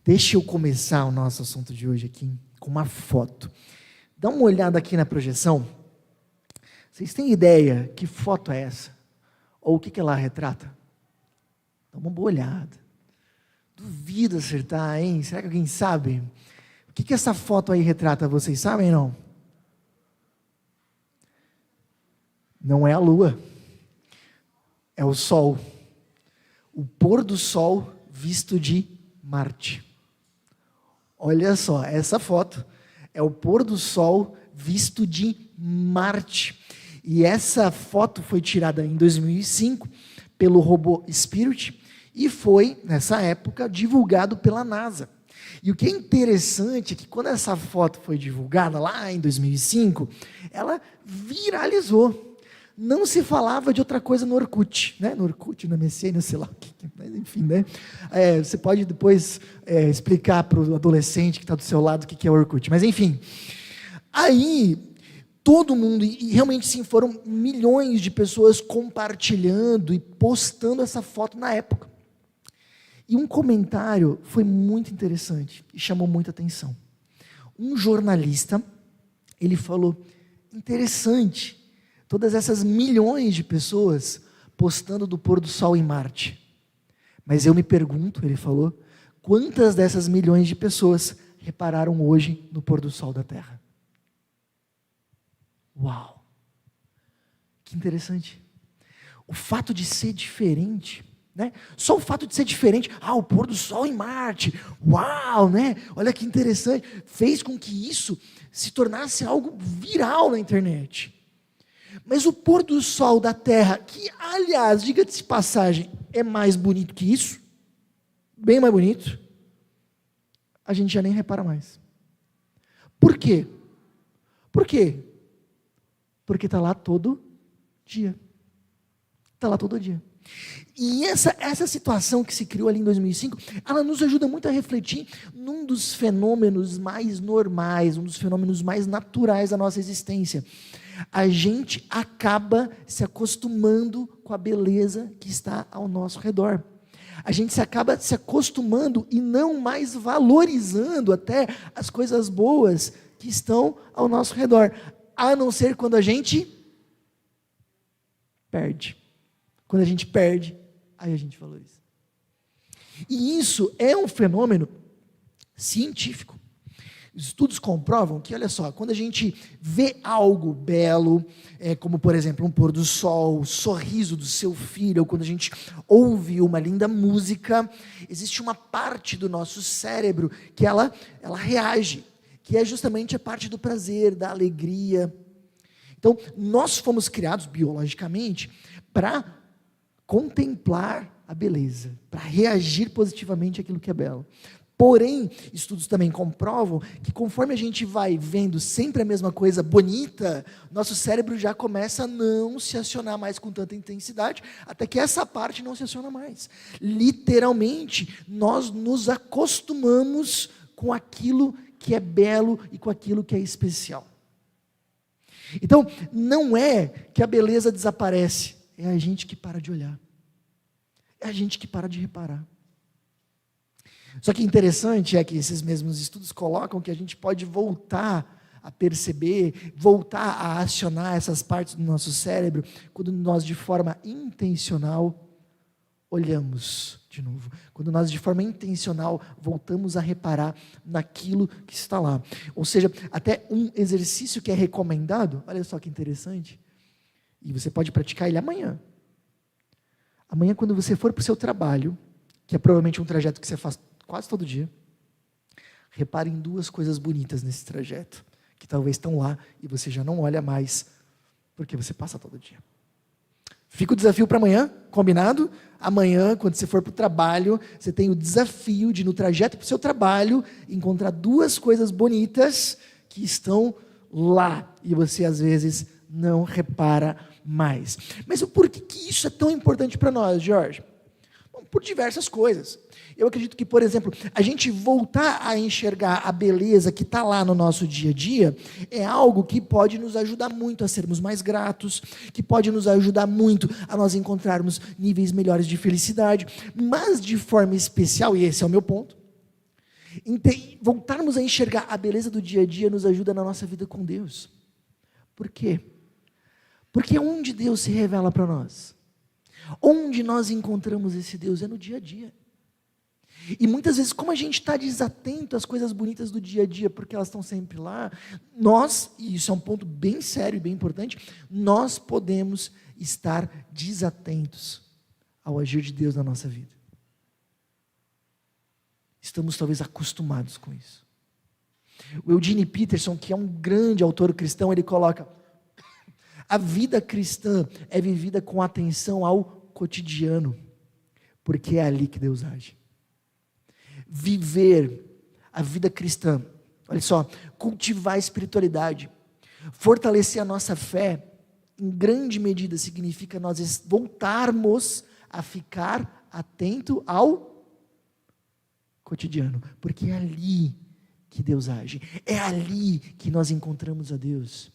Deixa eu começar o nosso assunto de hoje aqui com uma foto. Dá uma olhada aqui na projeção. Vocês têm ideia que foto é essa? Ou o que ela retrata? Dá uma boa olhada. Duvido acertar, hein? Será que alguém sabe? O que essa foto aí retrata? Vocês sabem, não? Não é a lua. É o sol. O pôr do sol visto de Marte. Olha só, essa foto é o pôr do sol visto de Marte. E essa foto foi tirada em 2005 pelo robô Spirit e foi, nessa época, divulgado pela NASA. E o que é interessante é que quando essa foto foi divulgada lá em 2005, ela viralizou. Não se falava de outra coisa no Orkut, né? No Orkut, no MSN, sei lá o que, mas enfim, né? Você pode depois explicar para o adolescente que está do seu lado o que é o Orkut, mas enfim. Aí, todo mundo, e realmente sim, foram milhões de pessoas compartilhando e postando essa foto na época. E um comentário foi muito interessante e chamou muita atenção. Um jornalista, ele falou, interessante, todas essas milhões de pessoas postando do pôr do sol em Marte. Mas eu me pergunto, ele falou, quantas dessas milhões de pessoas repararam hoje no pôr do sol da Terra? Uau! Que interessante. O fato de ser diferente, né? Só o fato de ser diferente, o pôr do sol em Marte, uau, né? Olha que interessante, fez com que isso se tornasse algo viral na internet. Mas o pôr do sol da Terra, que, aliás, diga-se de passagem, é mais bonito que isso, bem mais bonito, a gente já nem repara mais. Por quê? Por quê? Porque está lá todo dia. Está lá todo dia. E essa situação que se criou ali em 2005, ela nos ajuda muito a refletir num dos fenômenos mais normais, um dos fenômenos mais naturais da nossa existência. A gente acaba se acostumando com a beleza que está ao nosso redor. A gente acaba se acostumando e não mais valorizando até as coisas boas que estão ao nosso redor, a não ser quando a gente perde. Quando a gente perde, aí a gente valoriza. E isso é um fenômeno científico. Os estudos comprovam que, olha só, quando a gente vê algo belo, como por exemplo um pôr do sol, o sorriso do seu filho, ou quando a gente ouve uma linda música, existe uma parte do nosso cérebro que ela reage, que é justamente a parte do prazer, da alegria. Então, nós fomos criados biologicamente para contemplar a beleza, para reagir positivamente àquilo que é belo. Porém, estudos também comprovam que conforme a gente vai vendo sempre a mesma coisa bonita, nosso cérebro já começa a não se acionar mais com tanta intensidade, até que essa parte não se aciona mais. Literalmente, nós nos acostumamos com aquilo que é belo e com aquilo que é especial. Então, não é que a beleza desaparece, é a gente que para de olhar. É a gente que para de reparar. Só que interessante é que esses mesmos estudos colocam que a gente pode voltar a perceber, voltar a acionar essas partes do nosso cérebro, quando nós de forma intencional olhamos de novo. Quando nós de forma intencional voltamos a reparar naquilo que está lá. Ou seja, até um exercício que é recomendado, olha só que interessante, e você pode praticar ele amanhã. Amanhã, quando você for para o seu trabalho, que é provavelmente um trajeto que você faz quase todo dia, repare em duas coisas bonitas nesse trajeto, que talvez estão lá e você já não olha mais, porque você passa todo dia. Fica o desafio para amanhã, combinado? Amanhã, quando você for para o trabalho, você tem o desafio de, no trajeto para o seu trabalho, encontrar duas coisas bonitas que estão lá, e você às vezes não repara mais. Mas por que isso é tão importante para nós, Jorge? Bom, por diversas coisas. Eu acredito que, por exemplo, a gente voltar a enxergar a beleza que está lá no nosso dia a dia é algo que pode nos ajudar muito a sermos mais gratos, que pode nos ajudar muito a nós encontrarmos níveis melhores de felicidade, mas de forma especial, e esse é o meu ponto, Voltarmos a enxergar a beleza do dia a dia nos ajuda na nossa vida com Deus. Por quê? Porque onde Deus se revela para nós? Onde nós encontramos esse Deus? É no dia a dia. E muitas vezes, como a gente está desatento às coisas bonitas do dia a dia, porque elas estão sempre lá, e isso é um ponto bem sério e bem importante, nós podemos estar desatentos ao agir de Deus na nossa vida. Estamos talvez acostumados com isso. O Eugene Peterson, que é um grande autor cristão, ele coloca: a vida cristã é vivida com atenção ao cotidiano, porque é ali que Deus age. Viver a vida cristã, olha só, cultivar a espiritualidade, fortalecer a nossa fé, em grande medida significa nós voltarmos a ficar atento ao cotidiano, porque é ali que Deus age, é ali que nós encontramos a Deus.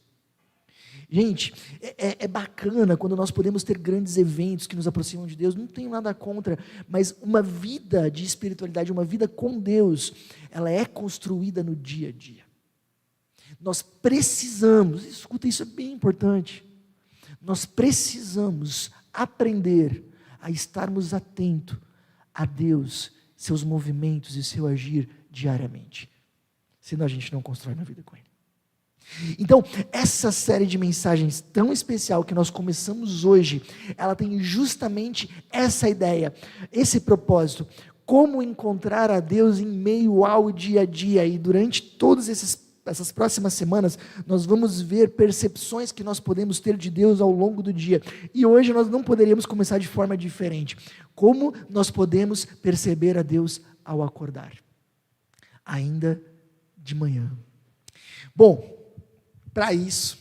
Gente, é bacana quando nós podemos ter grandes eventos que nos aproximam de Deus, não tenho nada contra, mas uma vida de espiritualidade, uma vida com Deus, ela é construída no dia a dia. Nós precisamos, escuta, isso é bem importante, nós precisamos aprender a estarmos atentos a Deus, seus movimentos e seu agir diariamente, senão a gente não constrói uma vida com Ele. Então, essa série de mensagens tão especial que nós começamos hoje, ela tem justamente essa ideia, esse propósito, como encontrar a Deus em meio ao dia a dia, e durante todas essas próximas semanas, nós vamos ver percepções que nós podemos ter de Deus ao longo do dia, e hoje nós não poderíamos começar de forma diferente. Como nós podemos perceber a Deus ao acordar? Ainda de manhã. Bom, para isso,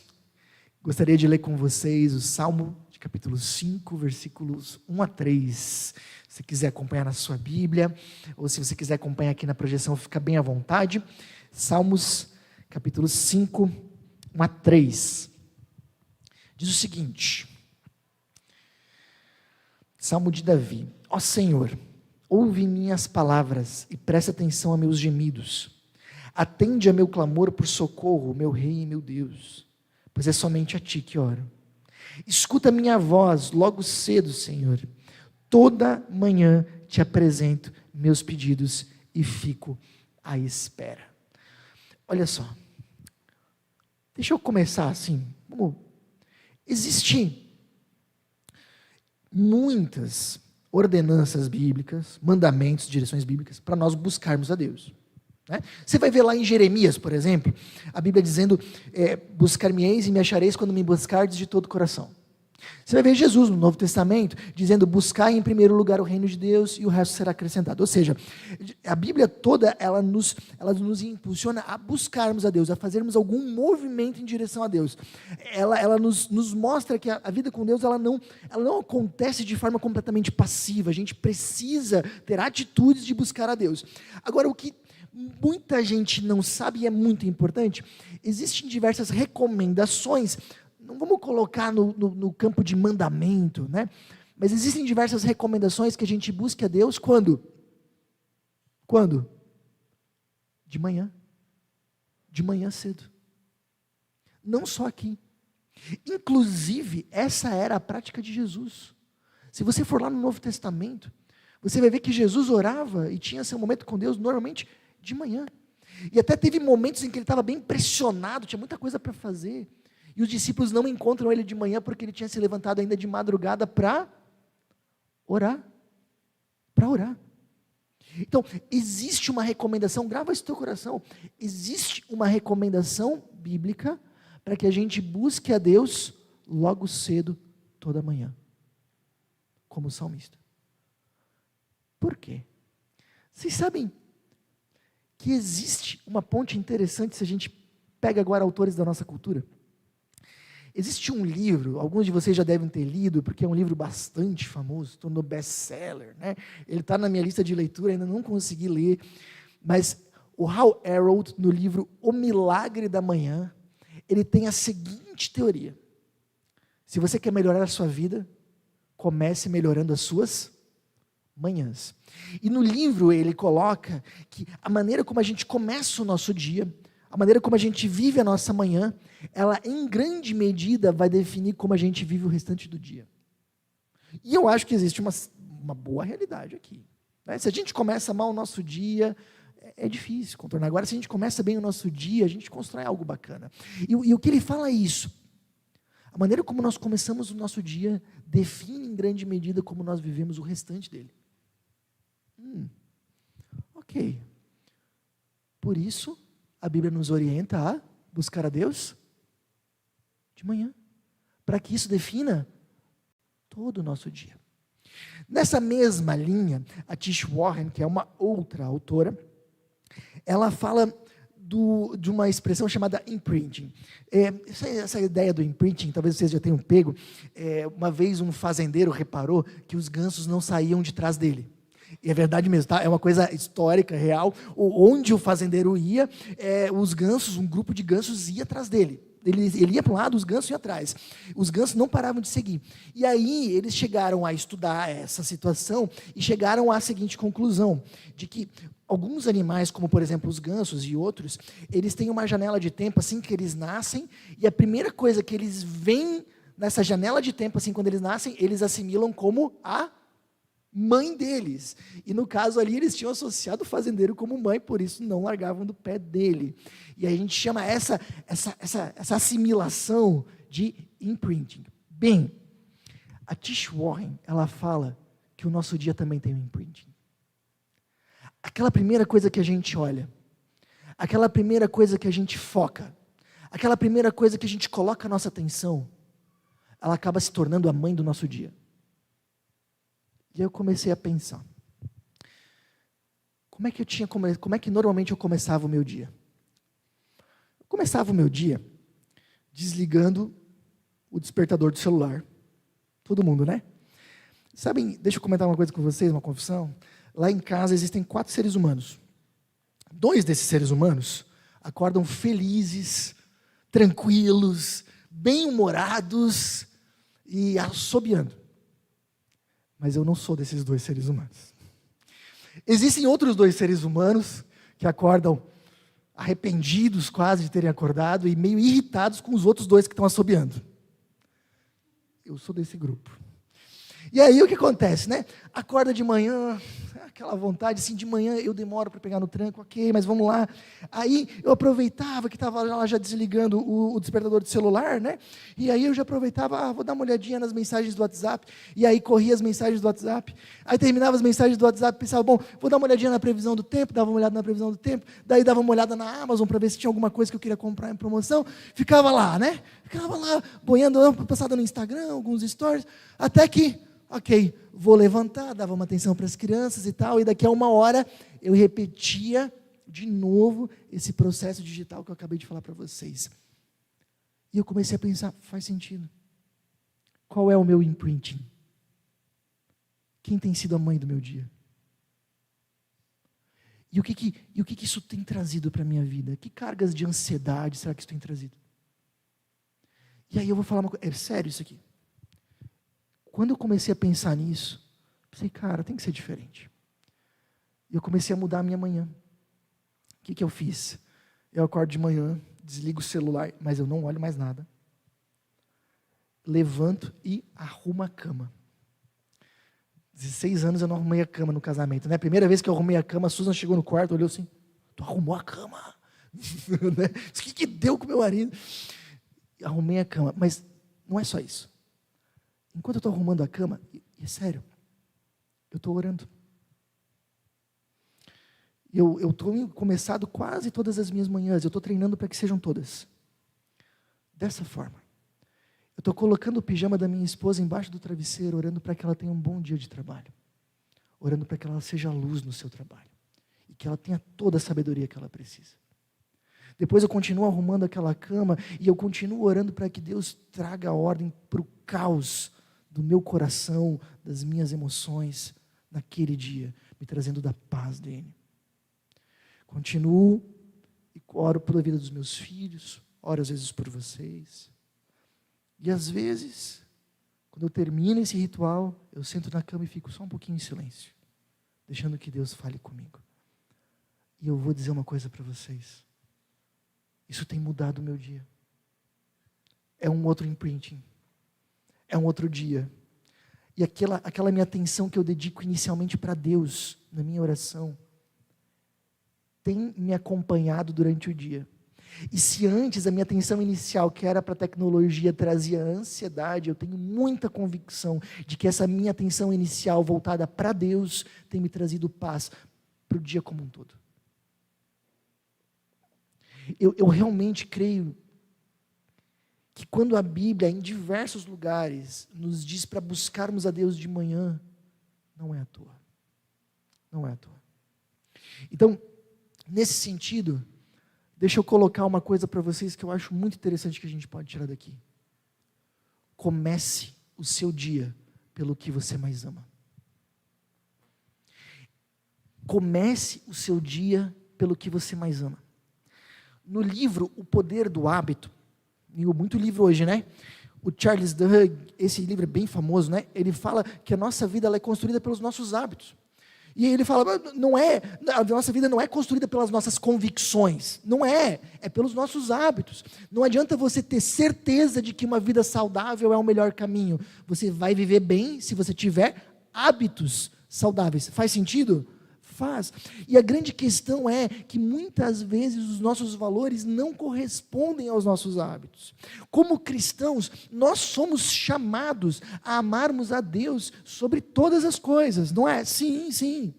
gostaria de ler com vocês o Salmo de capítulo 5, versículos 1 a 3. Se você quiser acompanhar na sua Bíblia, ou se você quiser acompanhar aqui na projeção, fica bem à vontade. Salmos, capítulo 5, 1 a 3. Diz o seguinte: Salmo de Davi: Ó Senhor, ouve minhas palavras e presta atenção a meus gemidos. Atende a meu clamor por socorro, meu Rei e meu Deus, pois é somente a Ti que oro. Escuta minha voz logo cedo, Senhor. Toda manhã Te apresento meus pedidos e fico à espera. Olha só, deixa eu começar assim. Existem muitas ordenanças bíblicas, mandamentos, direções bíblicas, para nós buscarmos a Deus. Você vai ver lá em Jeremias, por exemplo, a Bíblia dizendo: buscar-me-eis e me achareis quando me buscardes de todo o coração. Você vai ver Jesus no Novo Testamento dizendo: buscai em primeiro lugar o reino de Deus e o resto será acrescentado. Ou seja, a Bíblia toda ela nos impulsiona a buscarmos a Deus, a fazermos algum movimento em direção a Deus. Ela nos mostra que a vida com Deus ela não acontece de forma completamente passiva. A gente precisa ter atitudes de buscar a Deus. Agora, o que muita gente não sabe e é muito importante, existem diversas recomendações, não vamos colocar no campo de mandamento, né? Mas existem diversas recomendações que a gente busca a Deus quando? Quando? De manhã cedo. Não só aqui. Inclusive, essa era a prática de Jesus. Se você for lá no Novo Testamento, você vai ver que Jesus orava e tinha seu momento com Deus normalmente de manhã. E até teve momentos em que ele estava bem pressionado, tinha muita coisa para fazer. E os discípulos não encontram ele de manhã porque ele tinha se levantado ainda de madrugada para orar. Para orar. Então, existe uma recomendação, grava isso no teu coração, existe uma recomendação bíblica para que a gente busque a Deus logo cedo, toda manhã. Como salmista. Por quê? Vocês sabem que existe uma ponte interessante se a gente pega agora autores da nossa cultura? Existe um livro, alguns de vocês já devem ter lido, porque é um livro bastante famoso, tornou best-seller, né? Ele está na minha lista de leitura, ainda não consegui ler, mas o Hal Herold, no livro O Milagre da Manhã, ele tem a seguinte teoria: se você quer melhorar a sua vida, comece melhorando as suas manhãs. E no livro ele coloca que a maneira como a gente começa o nosso dia, a maneira como a gente vive a nossa manhã, ela em grande medida vai definir como a gente vive o restante do dia. E eu acho que existe uma boa realidade aqui, né? Se a gente começa mal o nosso dia, é difícil contornar. Agora, se a gente começa bem o nosso dia, a gente constrói algo bacana. E o que ele fala é isso. A maneira como nós começamos o nosso dia define em grande medida como nós vivemos o restante dele. Ok. Por isso, a Bíblia nos orienta a buscar a Deus de manhã, para que isso defina todo o nosso dia. Nessa mesma linha, a Tish Warren, que é uma outra autora, ela fala de uma expressão chamada imprinting. Essa ideia do imprinting, talvez vocês já tenham pego. Uma vez um fazendeiro reparou que os gansos não saíam de trás dele. E é verdade mesmo, tá? É uma coisa histórica, real. Onde o fazendeiro ia, os gansos, um grupo de gansos ia atrás dele. Ele ia para um lado, os gansos iam atrás. Os gansos não paravam de seguir. E aí eles chegaram a estudar essa situação e chegaram à seguinte conclusão, de que alguns animais, como por exemplo os gansos e outros, eles têm uma janela de tempo assim que eles nascem, e a primeira coisa que eles veem nessa janela de tempo, assim, quando eles nascem, eles assimilam como a mãe deles. E no caso ali, eles tinham associado o fazendeiro como mãe, por isso não largavam do pé dele. E a gente chama essa assimilação de imprinting. Bem, a Tish Warren, ela fala que o nosso dia também tem um imprinting. Aquela primeira coisa que a gente olha, aquela primeira coisa que a gente foca, aquela primeira coisa que a gente coloca a nossa atenção, ela acaba se tornando a mãe do nosso dia. E aí eu comecei a pensar, como é que normalmente eu começava o meu dia? Eu começava o meu dia desligando o despertador do celular. Todo mundo, né? Sabem, deixa eu comentar uma coisa com vocês, uma confissão. Lá em casa existem 4 seres humanos. 2 desses seres humanos acordam felizes, tranquilos, bem-humorados e assobiando. Mas eu não sou desses 2 seres humanos. Existem outros 2 seres humanos que acordam arrependidos quase de terem acordado e meio irritados com os outros 2 que estão assobiando. Eu sou desse grupo. E aí o que acontece, né? Acorda de manhã, aquela vontade, assim, de manhã eu demoro para pegar no tranco, ok, mas vamos lá. Aí eu aproveitava que estava lá já desligando o despertador do celular, né? E aí eu já aproveitava, vou dar uma olhadinha nas mensagens do WhatsApp, e aí corria as mensagens do WhatsApp, aí terminava as mensagens do WhatsApp, pensava, bom, vou dar uma olhadinha na previsão do tempo, dava uma olhada na previsão do tempo, daí dava uma olhada na Amazon para ver se tinha alguma coisa que eu queria comprar em promoção, ficava lá, né? Ficava lá, boiando, passada no Instagram, alguns stories, até que ok, vou levantar, dava uma atenção para as crianças e tal, e daqui a 1 hora eu repetia de novo esse processo digital que eu acabei de falar para vocês. E eu comecei a pensar, faz sentido. Qual é o meu imprinting? Quem tem sido a mãe do meu dia? E o que isso tem trazido para a minha vida? Que cargas de ansiedade será que isso tem trazido? E aí eu vou falar uma coisa, é sério isso aqui. Quando eu comecei a pensar nisso, pensei, cara, tem que ser diferente. E eu comecei a mudar a minha manhã. O que eu fiz? Eu acordo de manhã, desligo o celular, mas eu não olho mais nada. Levanto e arrumo a cama. 16 anos eu não arrumei a cama no casamento, né? Primeira vez que eu arrumei a cama, a Susan chegou no quarto, olhou assim, tu arrumou a cama? Né? O que deu com o meu marido? Arrumei a cama, mas não é só isso. Enquanto eu estou arrumando a cama, e é sério, eu estou orando. Eu estou começado quase todas as minhas manhãs, eu estou treinando para que sejam todas. Dessa forma. Eu estou colocando o pijama da minha esposa embaixo do travesseiro, orando para que ela tenha um bom dia de trabalho. Orando para que ela seja luz no seu trabalho. E que ela tenha toda a sabedoria que ela precisa. Depois eu continuo arrumando aquela cama e eu continuo orando para que Deus traga ordem para o caos do meu coração, das minhas emoções, naquele dia, me trazendo da paz dele. Continuo e oro pela vida dos meus filhos, oro às vezes por vocês. E às vezes, quando eu termino esse ritual, eu sento na cama e fico só um pouquinho em silêncio. deixando que Deus fale comigo. E eu vou dizer uma coisa para vocês. Isso tem mudado o meu dia. É um outro imprinting. É um outro dia. E aquela minha atenção que eu dedico inicialmente para Deus, na minha oração, tem me acompanhado durante o dia. E se antes a minha atenção inicial, que era para a tecnologia, trazia ansiedade, eu tenho muita convicção de que essa minha atenção inicial voltada para Deus tem me trazido paz para o dia como um todo. Eu realmente creio que quando a Bíblia, em diversos lugares, nos diz para buscarmos a Deus de manhã, não é à toa. Não é à toa. Então, nesse sentido, deixa eu colocar uma coisa para vocês que eu acho muito interessante que a gente pode tirar daqui. Comece o seu dia pelo que você mais ama. Comece o seu dia pelo que você mais ama. No livro O Poder do Hábito, muito livro hoje, né? O Charles Duhigg, esse livro é bem famoso, né? Ele fala que a nossa vida ela é construída pelos nossos hábitos. E ele fala, a nossa vida não é construída pelas nossas convicções, não é pelos nossos hábitos. Não adianta você ter certeza de que uma vida saudável é o melhor caminho. Você vai viver bem se você tiver hábitos saudáveis. Faz sentido? Faz. E a grande questão é que muitas vezes os nossos valores não correspondem aos nossos hábitos. Como cristãos, nós somos chamados a amarmos a Deus sobre todas as coisas, não é? Sim, sim.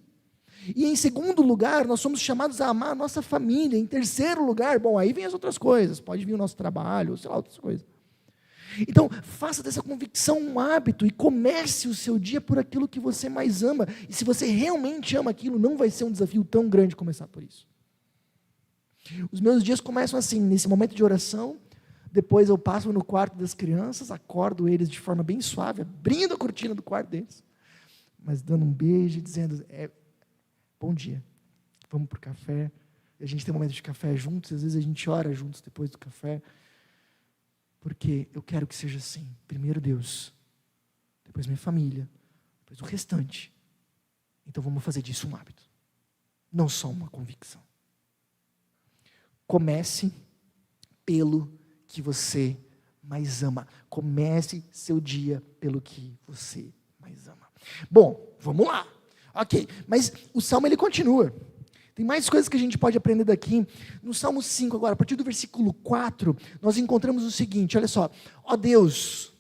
E em segundo lugar, nós somos chamados a amar a nossa família. Em terceiro lugar, bom, aí vem as outras coisas, pode vir o nosso trabalho, sei lá, outras coisas. Então, faça dessa convicção um hábito e comece o seu dia por aquilo que você mais ama. E se você realmente ama aquilo, não vai ser um desafio tão grande começar por isso. Os meus dias começam assim, nesse momento de oração, depois eu passo no quarto das crianças, acordo eles de forma bem suave, abrindo a cortina do quarto deles, mas dando um beijo e dizendo, bom dia, vamos para o café. A gente tem um momento de café juntos, às vezes a gente ora juntos depois do café. Porque eu quero que seja assim. Primeiro Deus, depois minha família, depois o restante. Então vamos fazer disso um hábito. Não só uma convicção. Comece pelo que você mais ama. Comece seu dia pelo que você mais ama. Bom, vamos lá. Ok, mas o Salmo ele continua. Tem mais coisas que a gente pode aprender daqui. No Salmo 5 agora, a partir do versículo 4, nós encontramos o seguinte, olha só. Ó Deus,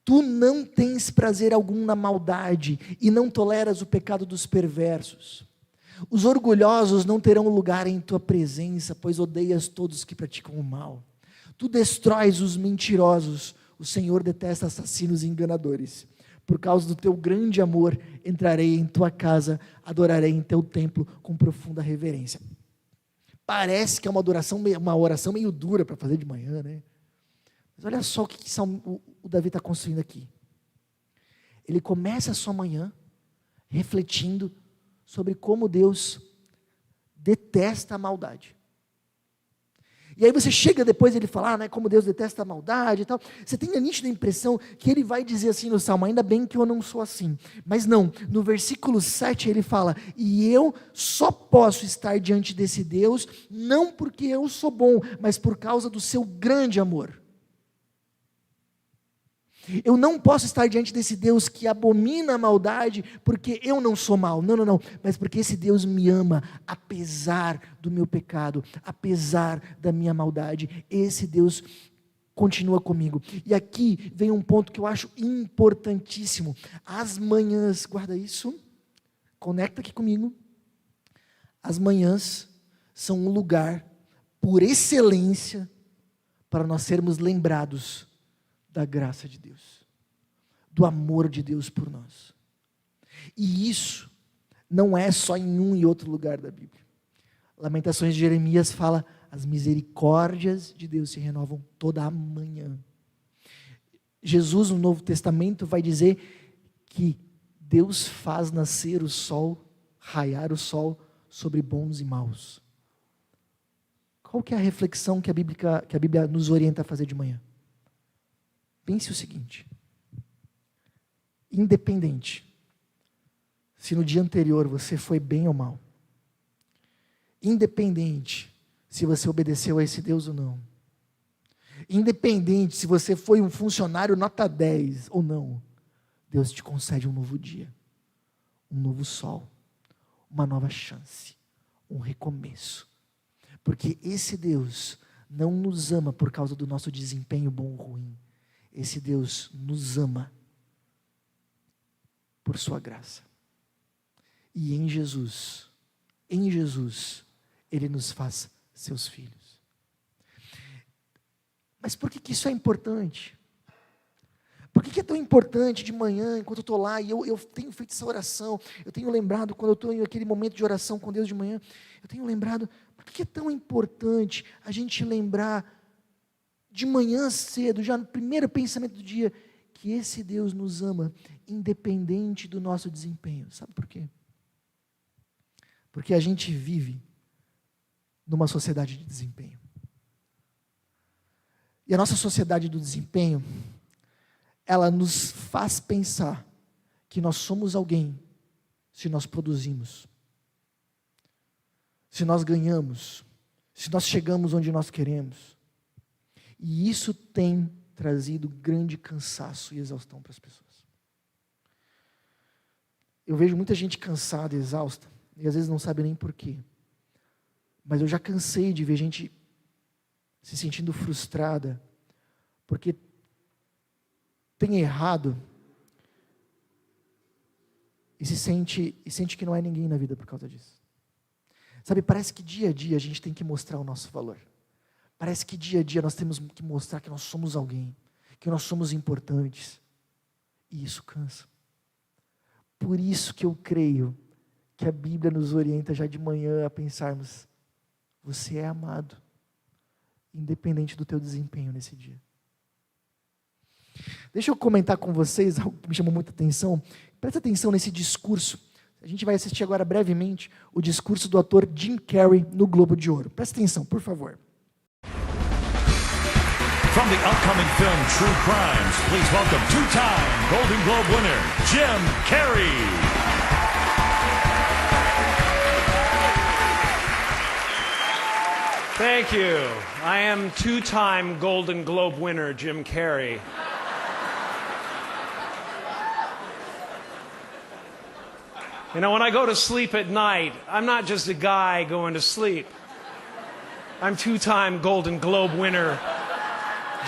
Tu não tens prazer algum na maldade e não toleras o pecado dos perversos. Os orgulhosos não terão lugar em Tua presença, pois odeias todos que praticam o mal. Tu destróis os mentirosos, o Senhor detesta assassinos e enganadores. Por causa do Teu grande amor, entrarei em Tua casa, adorarei em Teu templo com profunda reverência. Parece que é uma oração meio dura para fazer de manhã, né? Mas olha só o que o Davi está construindo aqui. Ele começa a sua manhã refletindo sobre como Deus detesta a maldade. E aí você chega depois e ele fala, né, como Deus detesta a maldade e tal. Você tem a nítida impressão que ele vai dizer assim no Salmo, ainda bem que eu não sou assim. Mas não, no versículo 7 ele fala, e eu só posso estar diante desse Deus, não porque eu sou bom, mas por causa do seu grande amor. Eu não posso estar diante desse Deus que abomina a maldade porque eu não sou mau. Não, mas porque esse Deus me ama apesar do meu pecado, apesar da minha maldade. Esse Deus continua comigo. E aqui vem um ponto que eu acho importantíssimo. As manhãs, guarda isso, conecta aqui comigo. As manhãs são um lugar por excelência para nós sermos lembrados da graça de Deus, do amor de Deus por nós. E isso não é só em um e outro lugar da Bíblia. Lamentações de Jeremias fala, as misericórdias de Deus se renovam toda a manhã. Jesus no Novo Testamento vai dizer que Deus faz nascer o sol, raiar o sol sobre bons e maus. Qual que é a reflexão que a Bíblia nos orienta a fazer de manhã? Pense o seguinte, independente se no dia anterior você foi bem ou mal. Independente se você obedeceu a esse Deus ou não. Independente se você foi um funcionário nota 10 ou não. Deus te concede um novo dia, um novo sol, uma nova chance, um recomeço. Porque esse Deus não nos ama por causa do nosso desempenho bom ou ruim. Esse Deus nos ama por sua graça. E em Jesus, Ele nos faz seus filhos. Mas por que isso é importante? Por que é tão importante de manhã, enquanto eu estou lá, e eu tenho feito essa oração, eu tenho lembrado, quando eu estou em aquele momento de oração com Deus de manhã, eu tenho lembrado, por que é tão importante a gente lembrar de manhã cedo, já no primeiro pensamento do dia, que esse Deus nos ama, independente do nosso desempenho. Sabe por quê? Porque a gente vive numa sociedade de desempenho. E a nossa sociedade do desempenho, ela nos faz pensar que nós somos alguém se nós produzimos, se nós ganhamos, se nós chegamos onde nós queremos. E isso tem trazido grande cansaço e exaustão para as pessoas. Eu vejo muita gente cansada, exausta, e às vezes não sabe nem porquê. Mas eu já cansei de ver gente se sentindo frustrada, porque tem errado, e sente que não é ninguém na vida por causa disso. Sabe, parece que dia a dia a gente tem que mostrar o nosso valor. Parece que dia a dia nós temos que mostrar que nós somos alguém, que nós somos importantes. E isso cansa. Por isso que eu creio que a Bíblia nos orienta já de manhã a pensarmos: você é amado, independente do teu desempenho nesse dia. Deixa eu comentar com vocês algo que me chamou muita atenção. Presta atenção nesse discurso. A gente vai assistir agora brevemente o discurso do ator Jim Carrey no Globo de Ouro. Presta atenção, por favor. From the upcoming film True Crimes, please welcome two-time Golden Globe winner, Jim Carrey. Thank you. I am two-time Golden Globe winner, Jim Carrey. You know, when I go to sleep at night, I'm not just a guy going to sleep. I'm two-time Golden Globe winner,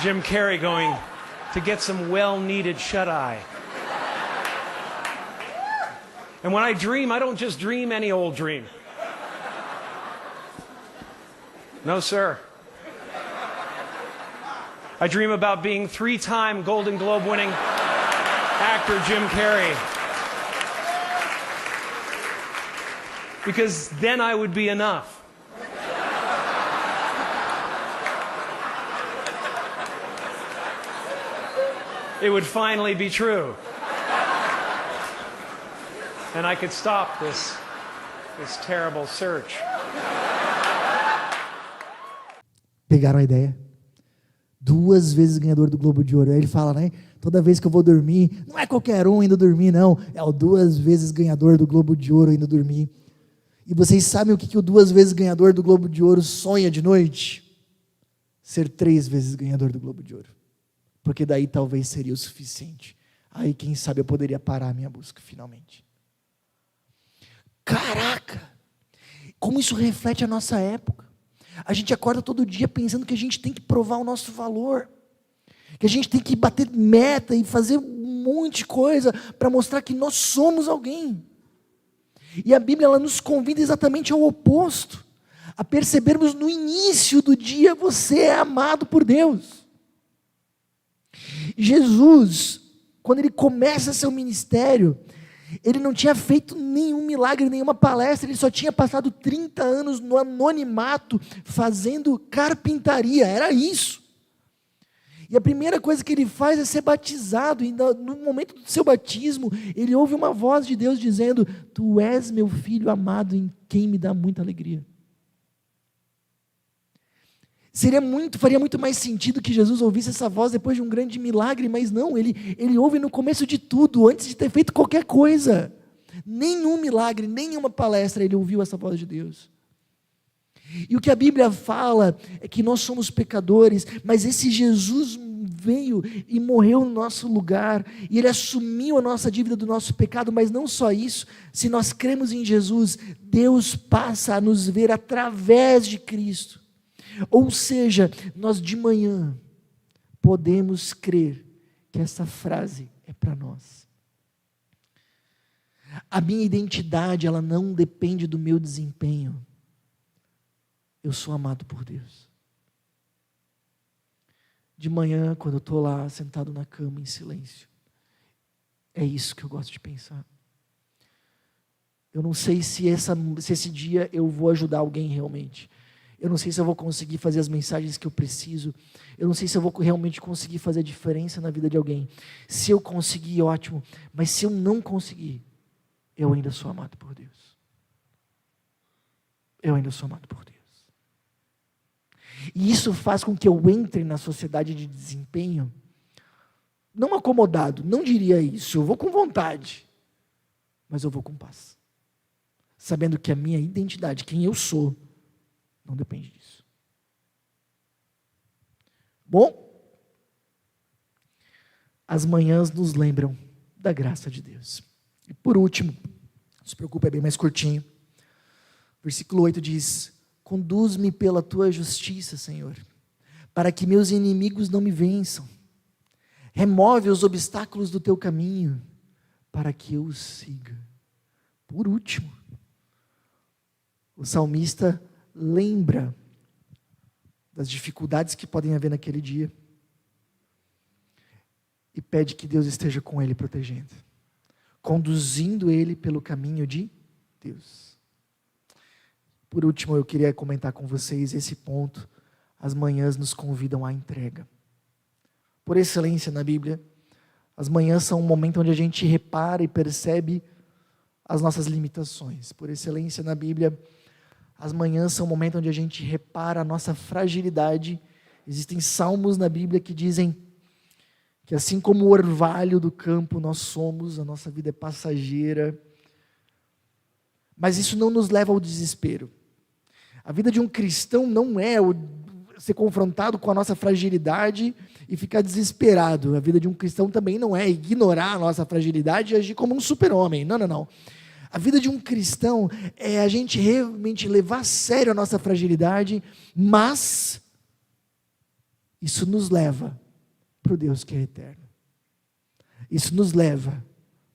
Jim Carrey, going to get some well-needed shut-eye. And when I dream, I don't just dream any old dream. No, sir. I dream about being three-time Golden Globe winning actor Jim Carrey. Because then I would be enough. It would finally be true. And I could stop this terrible search. Pegaram a ideia? 2 vezes ganhador do Globo de Ouro. Aí ele fala, né? Toda vez que eu vou dormir, não é qualquer um indo dormir, não. É o 2 vezes ganhador do Globo de Ouro indo dormir. E vocês sabem o que o 2 vezes ganhador do Globo de Ouro sonha de noite? Ser 3 vezes ganhador do Globo de Ouro. Porque daí talvez seria o suficiente. Aí quem sabe eu poderia parar a minha busca finalmente. Caraca! Como isso reflete a nossa época. A gente acorda todo dia pensando que a gente tem que provar o nosso valor. Que a gente tem que bater meta e fazer um monte de coisa para mostrar que nós somos alguém. E a Bíblia ela nos convida exatamente ao oposto. A percebermos no início do dia, você é amado por Deus. Jesus, quando ele começa seu ministério, ele não tinha feito nenhum milagre, nenhuma palestra, ele só tinha passado 30 anos no anonimato, fazendo carpintaria, era isso. E a primeira coisa que ele faz é ser batizado, e no momento do seu batismo, ele ouve uma voz de Deus dizendo: tu és meu filho amado, em quem me dá muita alegria. Faria muito mais sentido que Jesus ouvisse essa voz depois de um grande milagre, mas não, ele ouve no começo de tudo, antes de ter feito qualquer coisa. Nenhum milagre, nenhuma palestra ele ouviu essa voz de Deus. E o que a Bíblia fala é que nós somos pecadores, mas esse Jesus veio e morreu no nosso lugar, e Ele assumiu a nossa dívida do nosso pecado, mas não só isso, se nós cremos em Jesus, Deus passa a nos ver através de Cristo. Ou seja, nós de manhã podemos crer que essa frase é para nós. A minha identidade, ela não depende do meu desempenho. Eu sou amado por Deus. De manhã, quando eu estou lá, sentado na cama, em silêncio, é isso que eu gosto de pensar. Eu não sei se esse dia eu vou ajudar alguém realmente. Eu não sei se eu vou conseguir fazer as mensagens que eu preciso. Eu não sei se eu vou realmente conseguir fazer a diferença na vida de alguém. Se eu conseguir, ótimo. Mas se eu não conseguir, eu ainda sou amado por Deus. Eu ainda sou amado por Deus. E isso faz com que eu entre na sociedade de desempenho, não acomodado, não diria isso, eu vou com vontade, mas eu vou com paz. Sabendo que a minha identidade, quem eu sou, não depende disso. Bom, as manhãs nos lembram da graça de Deus. E por último, não se preocupe, é bem mais curtinho. Versículo 8 diz: conduz-me pela tua justiça, Senhor, para que meus inimigos não me vençam. Remove os obstáculos do teu caminho, para que eu os siga. Por último, o salmista lembra das dificuldades que podem haver naquele dia e pede que Deus esteja com ele, protegendo, conduzindo ele pelo caminho de Deus. Por último, eu queria comentar com vocês esse ponto. As manhãs nos convidam à entrega. Por excelência na Bíblia, as manhãs são um momento onde a gente repara e percebe as nossas limitações. Por excelência na Bíblia, as manhãs são um momento onde a gente repara a nossa fragilidade. Existem salmos na Bíblia que dizem que assim como o orvalho do campo nós somos, a nossa vida é passageira. Mas isso não nos leva ao desespero. A vida de um cristão não é ser confrontado com a nossa fragilidade e ficar desesperado. A vida de um cristão também não é ignorar a nossa fragilidade e agir como um super-homem. Não, não, não. A vida de um cristão é a gente realmente levar a sério a nossa fragilidade, mas isso nos leva para o Deus que é eterno. Isso nos leva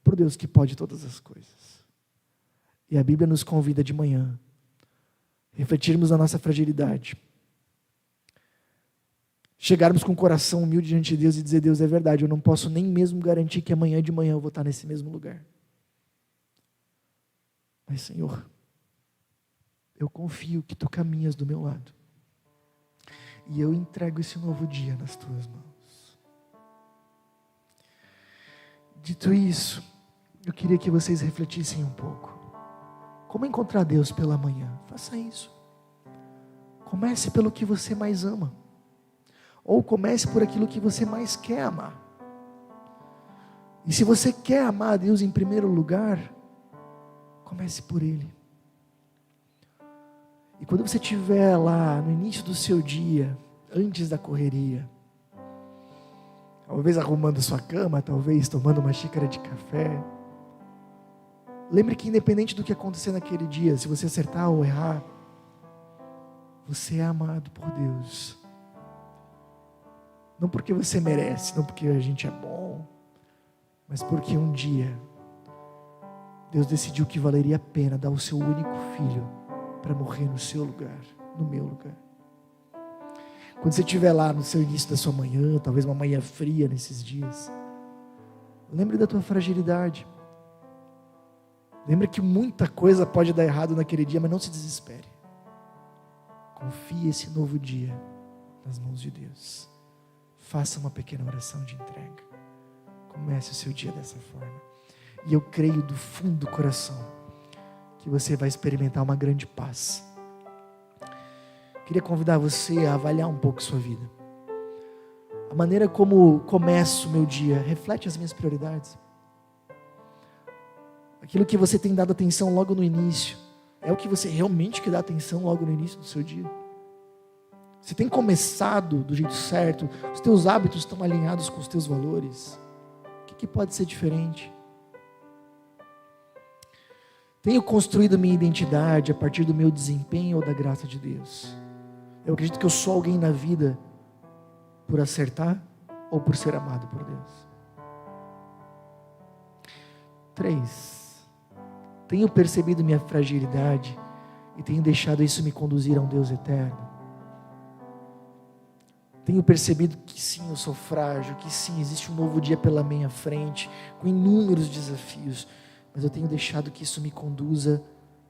para o Deus que pode todas as coisas. E a Bíblia nos convida de manhã a refletirmos na nossa fragilidade, chegarmos com o coração humilde diante de Deus e dizer: Deus, é verdade, eu não posso nem mesmo garantir que amanhã de manhã eu vou estar nesse mesmo lugar. Mas, Senhor, eu confio que Tu caminhas do meu lado. E eu entrego esse novo dia nas Tuas mãos. Dito isso, eu queria que vocês refletissem um pouco. Como encontrar Deus pela manhã? Faça isso. Comece pelo que você mais ama. Ou comece por aquilo que você mais quer amar. E se você quer amar a Deus em primeiro lugar, comece por Ele. E quando você estiver lá no início do seu dia, antes da correria, talvez arrumando sua cama, talvez tomando uma xícara de café, lembre que independente do que acontecer naquele dia, se você acertar ou errar, você é amado por Deus. Não porque você merece, não porque a gente é bom, mas porque um dia Deus decidiu que valeria a pena dar o seu único filho para morrer no seu lugar, no meu lugar. Quando você estiver lá no seu início da sua manhã, talvez uma manhã fria nesses dias, lembre da tua fragilidade. Lembre que muita coisa pode dar errado naquele dia, mas não se desespere. Confie esse novo dia nas mãos de Deus. Faça uma pequena oração de entrega. Comece o seu dia dessa forma. E eu creio do fundo do coração que você vai experimentar uma grande paz. Queria convidar você a avaliar um pouco sua vida. A maneira como começo o meu dia reflete as minhas prioridades. Aquilo que você tem dado atenção logo no início, é o que você realmente quer dar atenção logo no início do seu dia? Você tem começado do jeito certo? Os teus hábitos estão alinhados com os teus valores? O que pode ser diferente? Tenho construído minha identidade a partir do meu desempenho ou da graça de Deus? Eu acredito que eu sou alguém na vida por acertar ou por ser amado por Deus? 3. Tenho percebido minha fragilidade e tenho deixado isso me conduzir a um Deus eterno? Tenho percebido que sim, eu sou frágil, que sim, existe um novo dia pela minha frente, com inúmeros desafios, mas eu tenho deixado que isso me conduza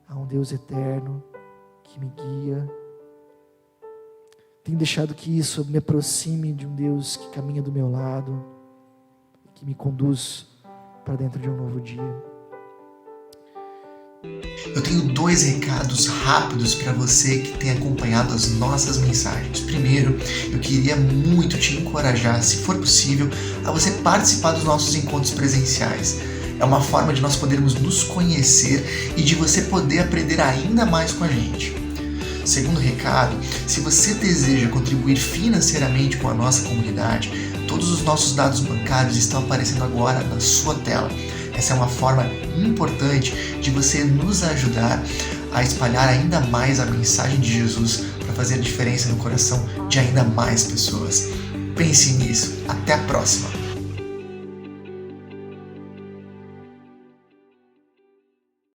a um Deus eterno, que me guia. Tenho deixado que isso me aproxime de um Deus que caminha do meu lado, que me conduz para dentro de um novo dia. Eu tenho 2 recados rápidos para você que tem acompanhado as nossas mensagens. Primeiro, eu queria muito te encorajar, se for possível, a você participar dos nossos encontros presenciais. É uma forma de nós podermos nos conhecer e de você poder aprender ainda mais com a gente. Segundo recado, se você deseja contribuir financeiramente com a nossa comunidade, todos os nossos dados bancários estão aparecendo agora na sua tela. Essa é uma forma importante de você nos ajudar a espalhar ainda mais a mensagem de Jesus para fazer a diferença no coração de ainda mais pessoas. Pense nisso. Até a próxima!